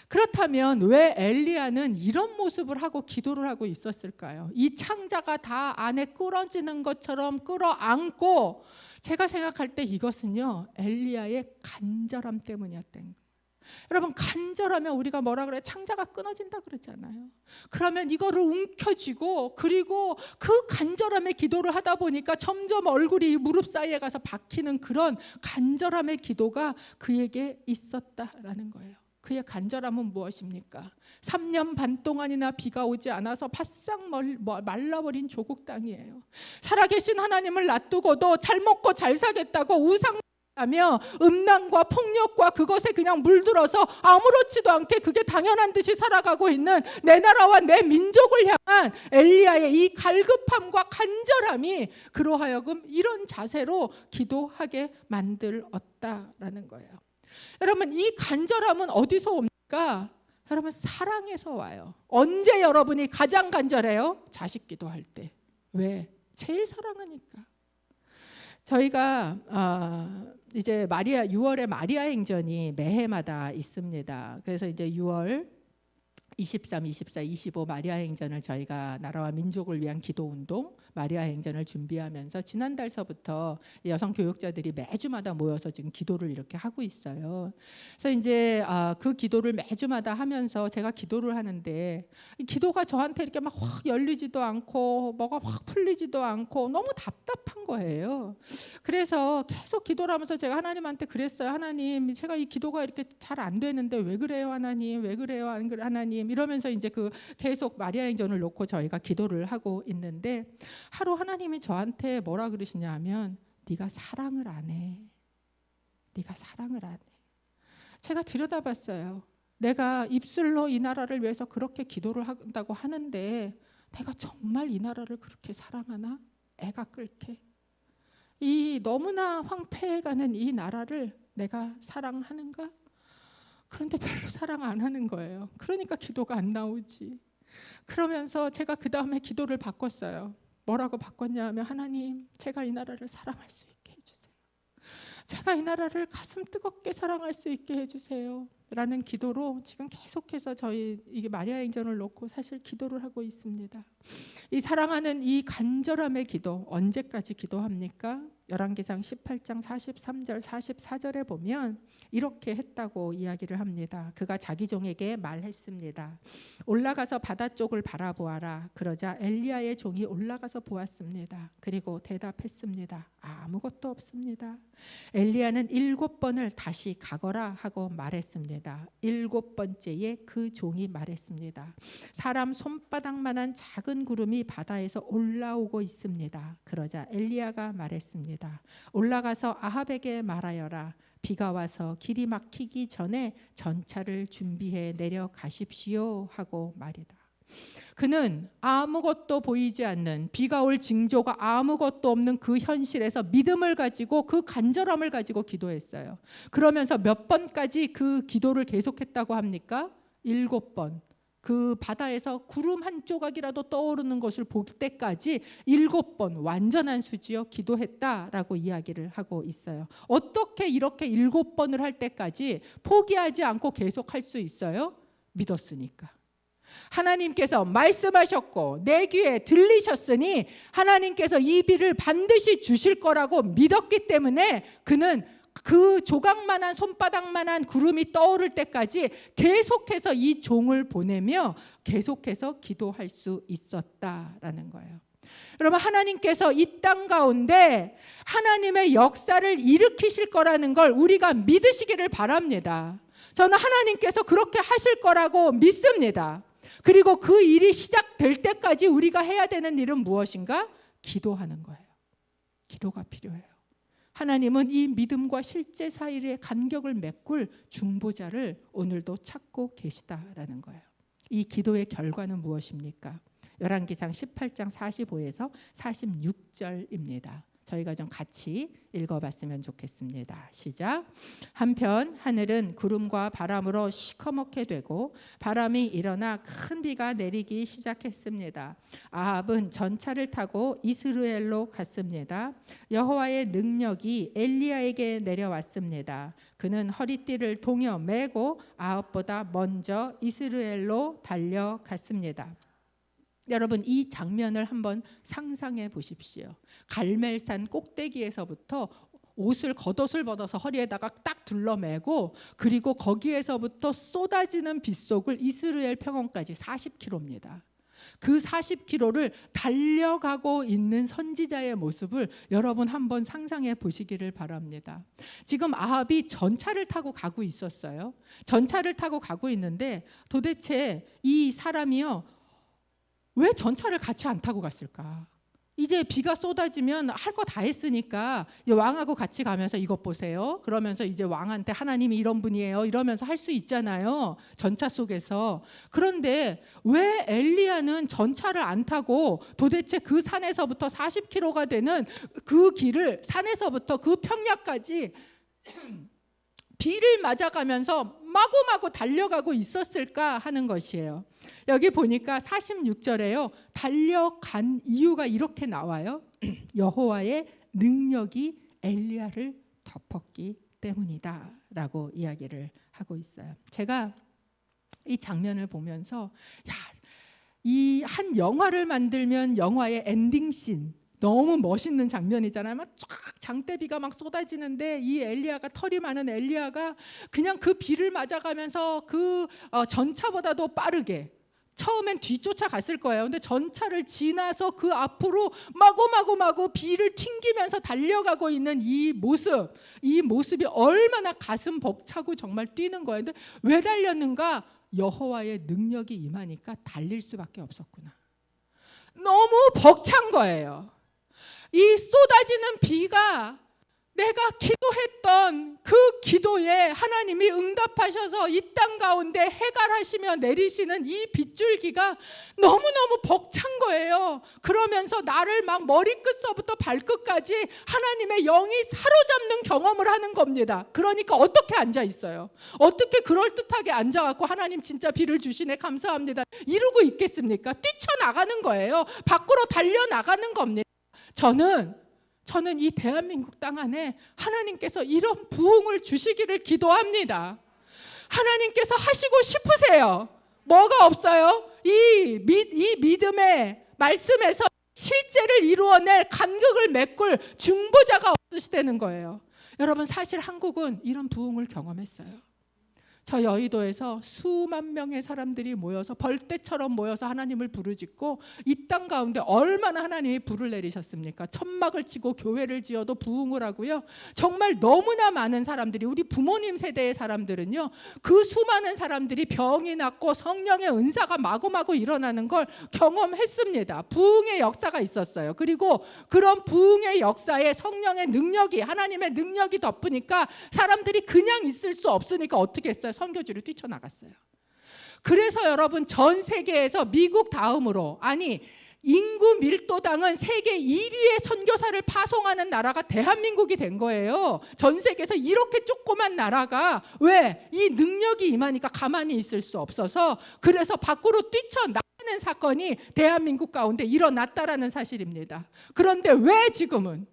그렇다면 왜 엘리야는 이런 모습을 하고 기도를 하고 있었을까요? 이 창자가 다 안에 끌어지는 것처럼 끌어안고, 제가 생각할 때 이것은요 엘리야의 간절함 때문이었던 거예요. 여러분, 간절하면 우리가 뭐라 그래요? 창자가 끊어진다 그러잖아요. 그러면 이거를 움켜쥐고, 그리고 그 간절함의 기도를 하다 보니까 점점 얼굴이 무릎 사이에 가서 박히는 그런 간절함의 기도가 그에게 있었다라는 거예요. 그의 간절함은 무엇입니까? 3년 반 동안이나 비가 오지 않아서 바싹 말라버린 조국 땅이에요. 살아계신 하나님을 놔두고도 잘 먹고 잘 사겠다고 우상하며 음란과 폭력과 그것에 그냥 물들어서 아무렇지도 않게 그게 당연한 듯이 살아가고 있는 내 나라와 내 민족을 향한 엘리야의 이 갈급함과 간절함이 그로 하여금 이런 자세로 기도하게 만들었다라는 거예요. 여러분, 이 간절함은 어디서 옵니까? 여러분, 사랑에서 와요. 언제 여러분이 가장 간절해요? 자식 기도할 때. 왜? 제일 사랑하니까. 저희가 이제 6월에 마리아 행전이 매해마다 있습니다. 그래서 이제 6월 23, 24, 25 마리아 행전을 저희가 나라와 민족을 위한 기도운동 마리아 행전을 준비하면서 지난달서부터 여성 교육자들이 매주마다 모여서 지금 기도를 이렇게 하고 있어요. 그래서 이제 그 기도를 매주마다 하면서 제가 기도를 하는데 기도가 저한테 이렇게 막 확 열리지도 않고 뭐가 확 풀리지도 않고 너무 답답한 거예요. 그래서 계속 기도를 하면서 제가 하나님한테 그랬어요. 하나님, 제가 이 기도가 이렇게 잘 안 되는데 왜 그래요, 하나님? 왜 그래요, 안 그래, 하나님? 이러면서 이제 그 계속 마리아 행전을 놓고 저희가 기도를 하고 있는데 하루 하나님이 저한테 뭐라 그러시냐 하면 네가 사랑을 안 해. 네가 사랑을 안 해. 제가 들여다봤어요. 내가 입술로 이 나라를 위해서 그렇게 기도를 한다고 하는데 내가 정말 이 나라를 그렇게 사랑하나? 애가 끓게. 이 너무나 황폐해가는 이 나라를 내가 사랑하는가? 그런데 별로 사랑 안 하는 거예요. 그러니까 기도가 안 나오지. 그러면서 제가 그 다음에 기도를 바꿨어요. 뭐라고 바꿨냐 하면 하나님, 제가 이 나라를 사랑할 수 있게 해주세요. 제가 이 나라를 가슴 뜨겁게 사랑할 수 있게 해주세요. 라는 기도로 지금 계속해서 저희 이게 마리아 행전을 놓고 사실 기도를 하고 있습니다. 이 사랑하는 이 간절함의 기도 언제까지 기도합니까? 열왕기상 18장 43절 44절에 보면 이렇게 했다고 이야기를 합니다. 그가 자기 종에게 말했습니다. 올라가서 바다 쪽을 바라보아라. 그러자 엘리야의 종이 올라가서 보았습니다. 그리고 대답했습니다. 아무것도 없습니다. 엘리야는 7번을 다시 가거라 하고 말했습니다. 7번째에 그 종이 말했습니다. 사람 손바닥만한 작은 구름이 바다에서 올라오고 있습니다. 그러자 엘리야가 말했습니다. 올라가서 아합에게 말하여라. 비가 와서 길이 막히기 전에 전차를 준비해 내려가십시오 하고 말이다. 그는 아무것도 보이지 않는, 비가 올 징조가 아무것도 없는 그 현실에서 믿음을 가지고 그 간절함을 가지고 기도했어요. 그러면서 몇 번까지 그 기도를 계속했다고 합니까? 7번. 그 바다에서 구름 한 조각이라도 떠오르는 것을 볼 때까지 7번 완전한 수지요 기도했다라고 이야기를 하고 있어요. 어떻게 이렇게 7번을 할 때까지 포기하지 않고 계속할 수 있어요? 믿었으니까. 하나님께서 말씀하셨고 내 귀에 들리셨으니 하나님께서 이 비를 반드시 주실 거라고 믿었기 때문에 그는 그 조각만한 손바닥만한 구름이 떠오를 때까지 계속해서 이 종을 보내며 계속해서 기도할 수 있었다라는 거예요. 여러분, 하나님께서 이 땅 가운데 하나님의 역사를 일으키실 거라는 걸 우리가 믿으시기를 바랍니다. 저는 하나님께서 그렇게 하실 거라고 믿습니다. 그리고 그 일이 시작될 때까지 우리가 해야 되는 일은 무엇인가? 기도하는 거예요. 기도가 필요해요. 하나님은 이 믿음과 실제 사이의 간격을 메꿀 중보자를 오늘도 찾고 계시다라는 거예요. 이 기도의 결과는 무엇입니까? 열왕기상 18장 45에서 46절입니다. 저희가 좀 같이 읽어봤으면 좋겠습니다. 시작. 한편 하늘은 구름과 바람으로 시커멓게 되고 바람이 일어나 큰 비가 내리기 시작했습니다. 아합은 전차를 타고 이스라엘로 갔습니다. 여호와의 능력이 엘리야에게 내려왔습니다. 그는 허리띠를 동여 매고 아합보다 먼저 이스라엘로 달려갔습니다. 여러분, 이 장면을 한번 상상해 보십시오. 갈멜산 꼭대기에서부터 옷을 겉옷을 벗어서 허리에다가 딱 둘러매고 그리고 거기에서부터 쏟아지는 빗속을 이스라엘 평원까지 40km입니다. 그 40km를 달려가고 있는 선지자의 모습을 여러분 한번 상상해 보시기를 바랍니다. 지금 아합이 전차를 타고 가고 있었어요. 전차를 타고 가고 있는데 도대체 이 사람이요, 왜 전차를 같이 안 타고 갔을까? 이제 비가 쏟아지면 할 거 다 했으니까 왕하고 같이 가면서 이것 보세요. 그러면서 이제 왕한테 하나님이 이런 분이에요. 이러면서 할 수 있잖아요. 전차 속에서. 그런데 왜 엘리야는 전차를 안 타고 도대체 그 산에서부터 40km가 되는 그 길을 산에서부터 그 평야까지 비를 맞아가면서 마구마구 달려가고 있었을까 하는 것이에요. 여기 보니까 46절에요. 달려간 이유가 이렇게 나와요. 여호와의 능력이 엘리야를 덮었기 때문이다 라고 이야기를 하고 있어요. 제가 이 장면을 보면서 이 한 영화를 만들면 영화의 엔딩씬, 너무 멋있는 장면이잖아요. 막 쫙 장대비가 막 쏟아지는데 이 엘리야가, 털이 많은 엘리야가 그냥 그 비를 맞아가면서 그 전차보다도 빠르게, 처음엔 뒤쫓아 갔을 거예요. 근데 전차를 지나서 그 앞으로 마구 비를 튕기면서 달려가고 있는 이 모습이 얼마나 가슴 벅차고 정말 뛰는 거예요. 근데 왜 달렸는가? 여호와의 능력이 임하니까 달릴 수밖에 없었구나. 너무 벅찬 거예요. 이 쏟아지는 비가 내가 기도했던 그 기도에 하나님이 응답하셔서 이 땅 가운데 해갈하시며 내리시는 이 빗줄기가 너무너무 벅찬 거예요. 그러면서 나를 막 머리끝서부터 발끝까지 하나님의 영이 사로잡는 경험을 하는 겁니다. 그러니까 어떻게 앉아 있어요? 어떻게 그럴듯하게 앉아갖고 하나님 진짜 비를 주시네 감사합니다 이러고 있겠습니까? 뛰쳐나가는 거예요. 밖으로 달려나가는 겁니다. 저는 이 대한민국 땅 안에 하나님께서 이런 부흥을 주시기를 기도합니다. 하나님께서 하시고 싶으세요. 뭐가 없어요? 이 믿음의 말씀에서 실제를 이루어낼 간격을 메꿀 중보자가 없으시다는 거예요. 여러분, 사실 한국은 이런 부흥을 경험했어요. 저 여의도에서 수만 명의 사람들이 모여서 벌떼처럼 모여서 하나님을 부르짖고 이 땅 가운데 얼마나 하나님이 불을 내리셨습니까? 천막을 치고 교회를 지어도 부흥을 하고요. 정말 너무나 많은 사람들이, 우리 부모님 세대의 사람들은요, 그 수많은 사람들이 병이 낫고 성령의 은사가 마구마구 일어나는 걸 경험했습니다. 부흥의 역사가 있었어요. 그리고 그런 부흥의 역사에 성령의 능력이, 하나님의 능력이 덮으니까 사람들이 그냥 있을 수 없으니까 어떻게 했어요? 선교지로 뛰쳐나갔어요. 그래서 여러분, 전 세계에서 미국 다음으로, 아니 인구 밀도당은 세계 1위의 선교사를 파송하는 나라가 대한민국이 된 거예요. 전 세계에서 이렇게 조그만 나라가 왜? 이 능력이 임하니까 가만히 있을 수 없어서, 그래서 밖으로 뛰쳐나가는 사건이 대한민국 가운데 일어났다라는 사실입니다. 그런데 왜 지금은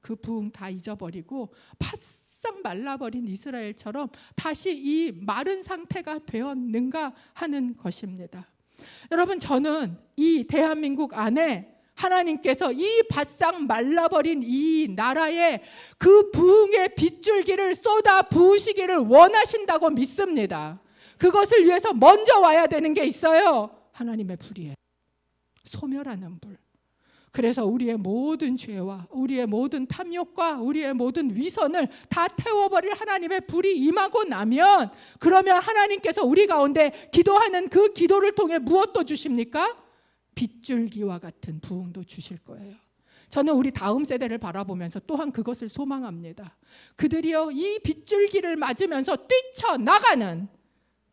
그 부흥 다 잊어버리고 바싹 말라버린 이스라엘처럼 다시 이 마른 상태가 되었는가 하는 것입니다. 여러분, 저는 이 대한민국 안에 하나님께서 이 바싹 말라버린 이 나라에 그 부흥의 빗줄기를 쏟아 부으시기를 원하신다고 믿습니다. 그것을 위해서 먼저 와야 되는 게 있어요. 하나님의 불이에요. 소멸하는 불. 그래서 우리의 모든 죄와 우리의 모든 탐욕과 우리의 모든 위선을 다 태워버릴 하나님의 불이 임하고 나면, 그러면 하나님께서 우리 가운데 기도하는 그 기도를 통해 무엇도 주십니까? 빗줄기와 같은 부흥도 주실 거예요. 저는 우리 다음 세대를 바라보면서 또한 그것을 소망합니다. 그들이요, 이 빗줄기를 맞으면서 뛰쳐나가는,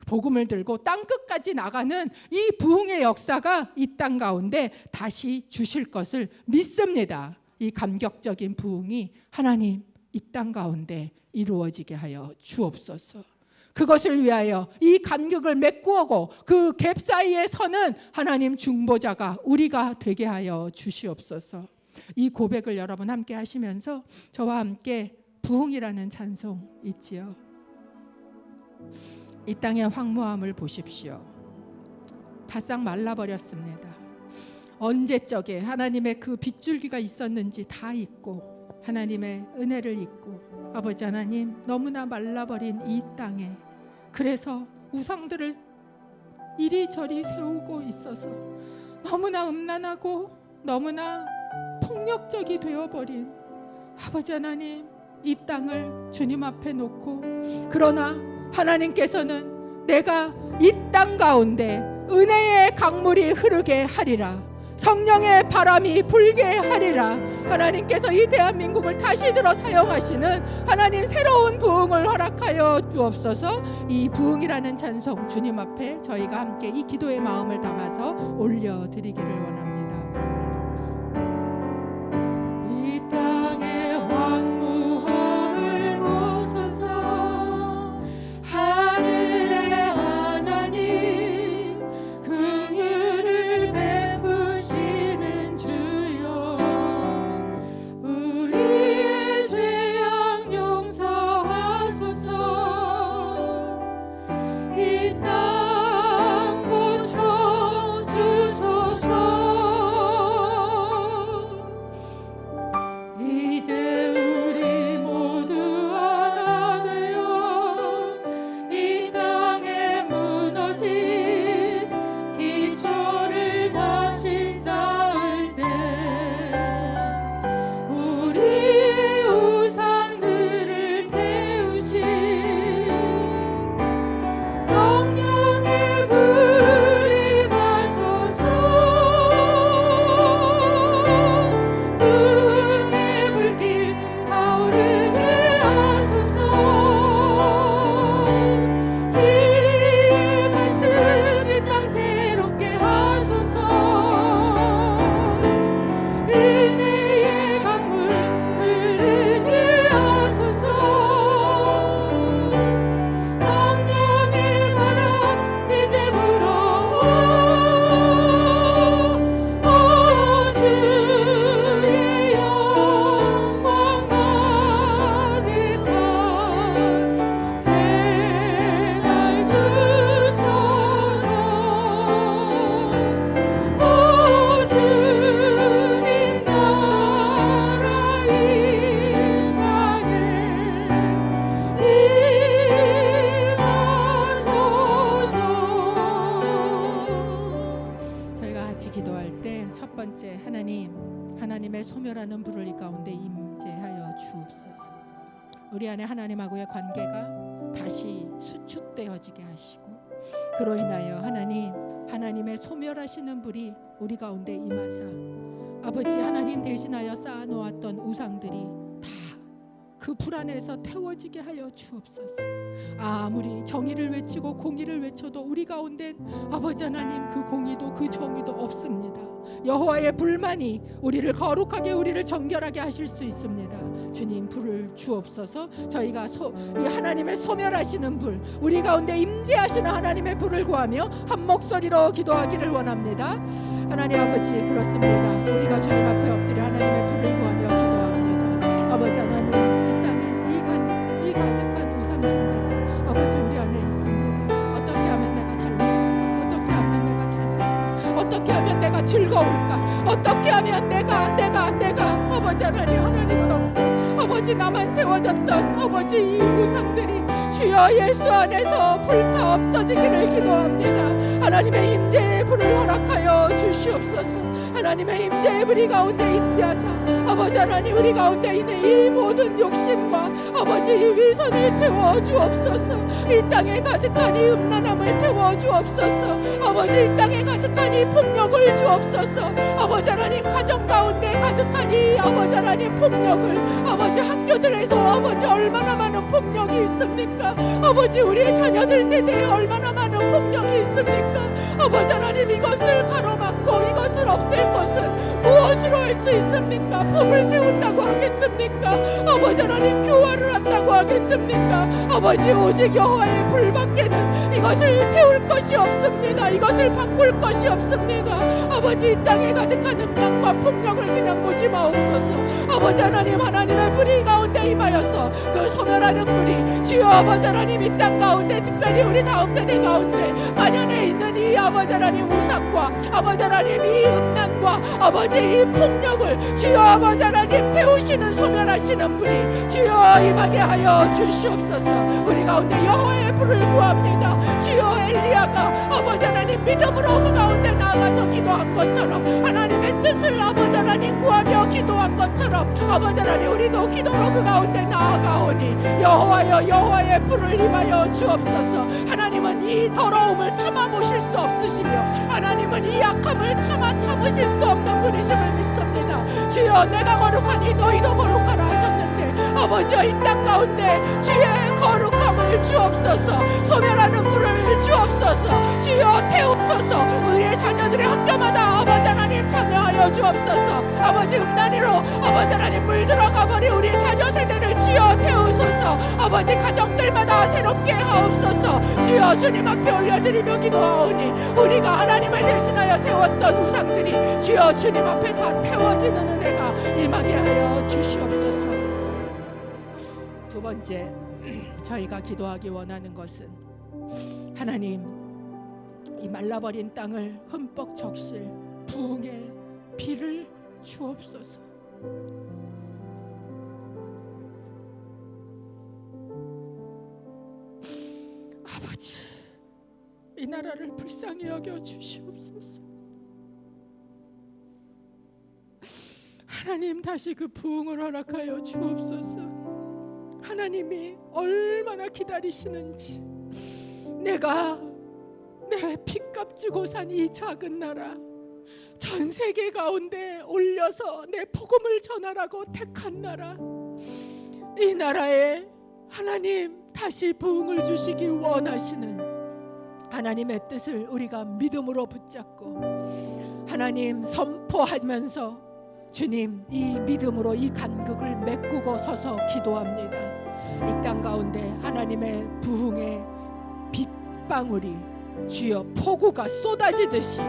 복음을 들고 땅끝까지 나가는 이 부흥의 역사가 이 땅 가운데 다시 주실 것을 믿습니다. 이 감격적인 부흥이 하나님 이 땅 가운데 이루어지게 하여 주옵소서. 그것을 위하여 이 간격을 메꾸고 그 갭 사이에 서는 하나님 중보자가 우리가 되게 하여 주시옵소서. 이 고백을 여러분 함께 하시면서 저와 함께 부흥이라는 찬송 있지요. 이 땅의 황무함을 보십시오. 바싹 말라버렸습니다. 언제적에 하나님의 그 빗줄기가 있었는지 다 잊고 하나님의 은혜를 잊고 아버지 하나님 너무나 말라버린 이 땅에 그래서 우상들을 이리저리 세우고 있어서 너무나 음란하고 너무나 폭력적이 되어버린 아버지 하나님 이 땅을 주님 앞에 놓고 그러나 하나님께서는 내가 이 땅 가운데 은혜의 강물이 흐르게 하리라 성령의 바람이 불게 하리라 하나님께서 이 대한민국을 다시 들어 사용하시는 하나님 새로운 부흥을 허락하여 주옵소서. 이 부흥이라는 찬송 주님 앞에 저희가 함께 이 기도의 마음을 담아서 올려드리기를 원합니다. 이 땅의 황무함을 보소서 하늘의 하나님 긍휼을 베푸시는 주여 우리의 죄악 용서하소서 이 땅 고쳐 주소서 이제 우리 모두 하나 되어 이 땅에 무너진 기초를 다시 쌓을 때 우리의 우상들을 태우신 성령의 불이 마소서 부흥의 불길 타오르게 하소서 진리의 말씀 이 땅 새롭게 하소서 은혜의 강물 흐르게 하소서 성령의 바람 이제 불어와 주의 영광 가득한 새날 주소서 주님 나라 이 땅에 임하소서. 저희가 같이 기도할 때 첫 번째 하나님의 소멸하는 불을 이 가운데 임재하여 주옵소서. 우리 안에 하나님하고의 관계가 다시 수축되어지게 하시고 그로 인하여 하나님의 소멸하시는 불이 우리 가운데 임하사 아버지 하나님 대신하여 쌓아놓았던 우상들이 다 그 불 안에서 태워지게 하여 주옵소서. 아무리 정의를 외치고 공의를 외쳐도 우리 가운데 아버지 하나님 그 공의도 그 정의도 없습니다. 여호와의 불만이 우리를 거룩하게 우리를 정결하게 하실 수 있습니다. 주님 불을 주옵소서. 저희가 이 하나님의 소멸하시는 불 우리 가운데 임재하시는 하나님의 불을 구하며 한 목소리로 기도하기를 원합니다. 하나님 아버지 그렇습니다. 우리가 주님 앞에 엎드려 하나님의 불을 구하며 기도합니다. 아버지 하나님 이 땅에 이 가득한 우상숭배가 아버지 우리 안에 있습니다. 어떻게 하면 내가 잘 먹을까? 어떻게 하면 내가 잘 살까? 어떻게 하면 내가 즐거울까? 어떻게 하면 내가 아버지 하나님은 없고 아버지 나만 세워졌던 아버지 이 우상들이 주여 예수 안에서 불타 없어지기를 기도합니다. 하나님의 임재의 불을 허락하여 주시옵소서. 하나님의 임재의 불이 가운데 임재하사 아버지 하나님 우리 가운데 있는 이 모든 욕심과 아버지 이 위선을 태워 주옵소서. 이 땅에 가득한 이 음란함을 태워 주옵소서. 아버지 이 땅에 가득한 이 폭력을 주옵소서. 아버지 하나님 가정 가운데 가득한 이 아버지 하나님 폭력을 아버지 학교들에서 아버지 얼마나 많은 폭력이 있습니까? 아버지 우리의 자녀들 세대에 얼마나 많은 폭력이 있습니까? 아버지 하나님 이것을 가로막고 이것을 없앨 것은 무엇으로 할 수 있습니까? 법을 세운다고 하겠습니까? 아버지 하나님 교화를 한다고 하겠습니까? 아버지, 오직 여호와의 불밖에는 이것을 태울 것이 없습니다. 이것을 바꿀 것이 없습니다. 아버지, 이 땅에 가득한 음란과 폭력을 그냥 보지 마옵소서. 아버지 하나님, 하나님의 불이 가운데 임하여서 그 소멸하는 불이 주여 아버지 하나님 이 땅 가운데, 특별히 우리 다음 세대 가운데 만연해 있는 이 아버지 하나님 우상과 아버지 하나님 이 음란과 아버지 이 폭력을 주여 아버지 하나님 태우시는 소멸하시는 분이 주여 임하게 하여 주시옵소서. 우리 가운데 여호와의 불을 구합니다. 주여 엘리야가 아버지 하나님 믿음으로 그 가운데 나아가서 기도한 것처럼, 하나님의 뜻을 아버지 하나님 구하며 기도한 것처럼 아버지 하나님 우리도 기도로 그 가운데 나아가오니 여호와여, 여호와의 불을 임하여 주옵소서. 하나님은 이 더러움을 참아보실 수 없으시며 하나님은 이 약함을 참으실 수 없는 분이심을 믿습니다. 주여, 내가 거룩하니 너희도 거룩하라 하셨는데 아버지여, 이 땅 가운데 주의 거룩함을 주옵소서. 소멸하는 불을 주옵소서. 주여 태우소서. 우리의 자녀들의 학교마다 아버지 하나님 참여하여 주옵소서. 아버지, 음란으로 아버지 하나님 물들어가 버린 우리의 자녀 세대를 주여 태우소서. 아버지, 가정들마다 새롭게 하옵소서. 주여, 주님 앞에 올려드리며 기도하오니 우리가 하나님을 대신하여 세웠던 우상들이 주여 주님 앞에 다 태워지는 은혜가 임하게 하여 주시옵소서. 두 번째, 저희가 기도하기 원하는 것은 하나님, 이 말라버린 땅을 흠뻑 적실 부흥의 비를 주옵소서. 아버지, 이 나라를 불쌍히 여겨 주시옵소서. 하나님, 다시 그 부흥을 허락하여 주옵소서. 하나님이 얼마나 기다리시는지, 내가 내 핏값 주고 산 이 작은 나라, 전 세계 가운데 올려서 내 복음을 전하라고 택한 나라, 이 나라에 하나님 다시 부흥을 주시기 원하시는 하나님의 뜻을 우리가 믿음으로 붙잡고 하나님 선포하면서 주님, 이 믿음으로 이 간극을 메꾸고 서서 기도합니다. 이 땅 가운데 하나님의 부흥의 빗방울이 주여 폭우가 쏟아지듯이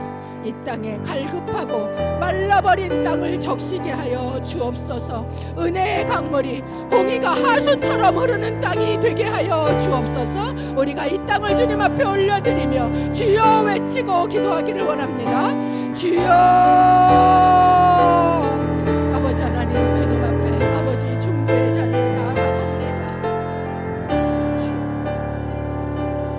이 땅에 갈급하고 말라버린 땅을 적시게 하여 주옵소서. 은혜의 강물이 공의가 하수처럼 흐르는 땅이 되게 하여 주옵소서. 우리가 이 땅을 주님 앞에 올려드리며 주여 외치고 기도하기를 원합니다. 주여, 아버지 하나님, 주님 앞에 아버지 중보의 자리에 나아가 섭니다. 주여,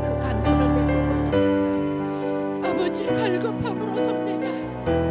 그 간격을 메꾸고 섭니다. 아버지, 갈급함으로 섭니다.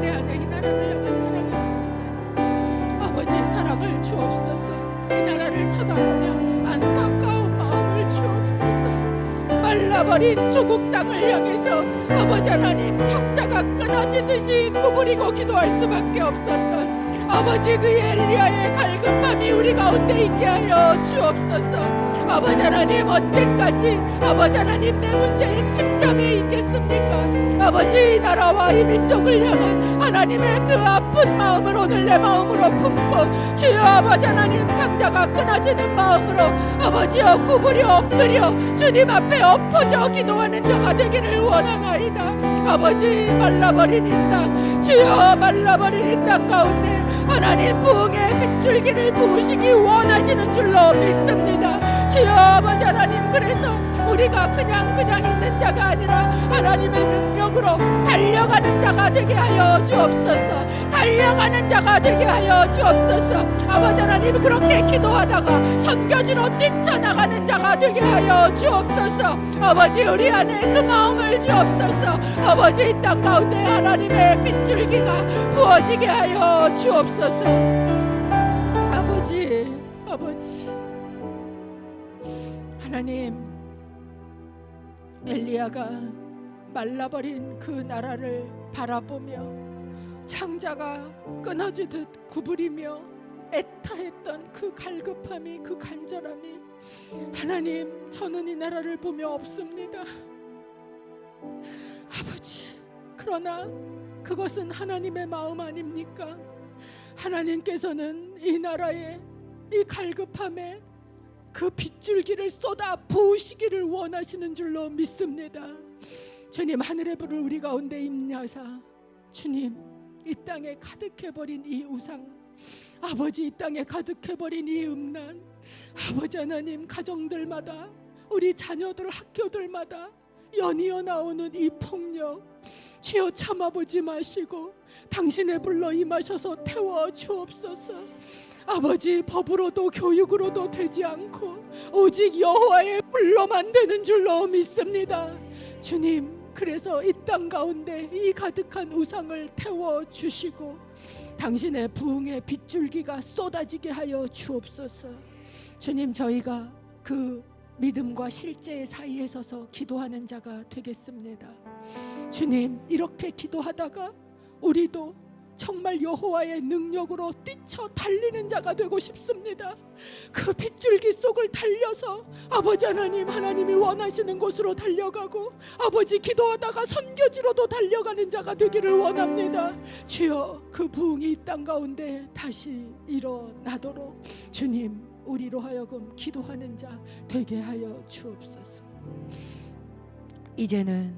내 안에 이 나라를 향한 사랑이 없습니다. 아버지, 사랑을 주옵소서. 이 나라를 쳐다보며 안타까운 마음을 주옵소서. 말라버린 조국 땅을 향해서 아버지 하나님, 창자가 끊어지듯이 구부리고 기도할 수밖에 없었던 아버지, 그 엘리야의 갈급함이 우리 가운데 있게 하여 주옵소서. 아버지 하나님, 언제까지 아버지 하나님 내 문제에 침잠해 있겠습니까? 아버지, 이 나라와 이 민족을 향한 하나님의 그 아픈 마음을 오늘 내 마음으로 품고 주여 아버지 하나님, 창자가 끊어지는 마음으로 아버지여 구부려 엎드려 주님 앞에 엎어져 기도하는 자가 되기를 원하나이다. 아버지, 말라버린 이 땅, 주여 말라버린 이 땅 가운데 하나님 부흥의 빗줄기를 부으시기 원하시는 줄로 믿습니다. 주여 아버지 하나님, 그래서 우리가 그냥 있는 자가 아니라 하나님의 능력으로 달려가는 자가 되게 하여 주옵소서. 달려가는 자가 되게 하여 주옵소서. 아버지 하나님, 그렇게 기도하다가 선교지로 뛰쳐나가는 자가 되게 하여 주옵소서. 아버지, 우리 안에 그 마음을 주옵소서. 아버지, 이 땅 가운데 하나님의 빗줄기가 부어지게 하여 주옵소서. 아버지, 하나님, 엘리야가 말라버린 그 나라를 바라보며 창자가 끊어지듯 구부리며 애타했던 그 갈급함이, 그 간절함이, 하나님, 저는 이 나라를 보며 없습니다. 아버지, 그러나 그것은 하나님의 마음 아닙니까? 하나님께서는 이 나라의 이 갈급함에 그 빗줄기를 쏟아 부으시기를 원하시는 줄로 믿습니다. 주님, 하늘의 불을 우리 가운데 임하사 주님, 이 땅에 가득해버린 이 우상, 아버지, 이 땅에 가득해버린 이 음란, 아버지 하나님, 가정들마다, 우리 자녀들 학교들마다 연이어 나오는 이 폭력, 주여 참아보지 마시고 당신의 불로 임하셔서 태워 주옵소서. 아버지, 법으로도 교육으로도 되지 않고 오직 여호와의 불로만 되는 줄로 믿습니다. 주님, 그래서 이 땅 가운데 이 가득한 우상을 태워 주시고 당신의 부흥의 빗줄기가 쏟아지게 하여 주옵소서. 주님, 저희가 그 믿음과 실제의 사이에 서서 기도하는 자가 되겠습니다. 주님, 이렇게 기도하다가 우리도 정말 여호와의 능력으로 뛰쳐 달리는 자가 되고 싶습니다. 그 빗줄기 속을 달려서 아버지 하나님, 하나님이 원하시는 곳으로 달려가고 아버지, 기도하다가 선교지로도 달려가는 자가 되기를 원합니다. 주여, 그 부흥이 이 땅 가운데 다시 일어나도록 주님, 우리로 하여금 기도하는 자 되게 하여 주옵소서. 이제는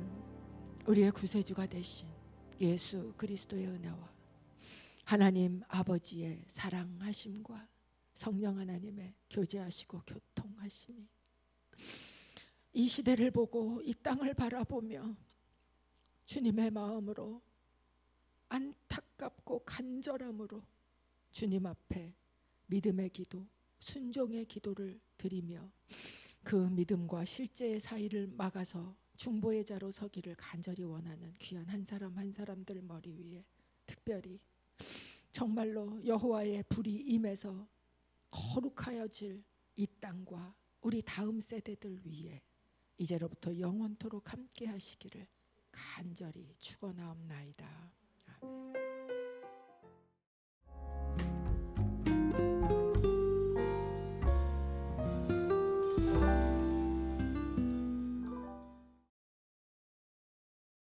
우리의 구세주가 되신 예수 그리스도의 은혜와 하나님 아버지의 사랑하심과 성령 하나님의 교제하시고 교통하심이 이 시대를 보고 이 땅을 바라보며 주님의 마음으로 안타깝고 간절함으로 주님 앞에 믿음의 기도, 순종의 기도를 드리며 그 믿음과 실제의 사이를 막아서 중보의 자로 서기를 간절히 원하는 귀한 한 사람 한 사람들 머리 위에 특별히 정말로 여호와의 불이 임해서 거룩하여질 이 땅과 우리 다음 세대들 위에 이제로부터 영원토록 함께 하시기를 간절히 축원하옵나이다. 아멘.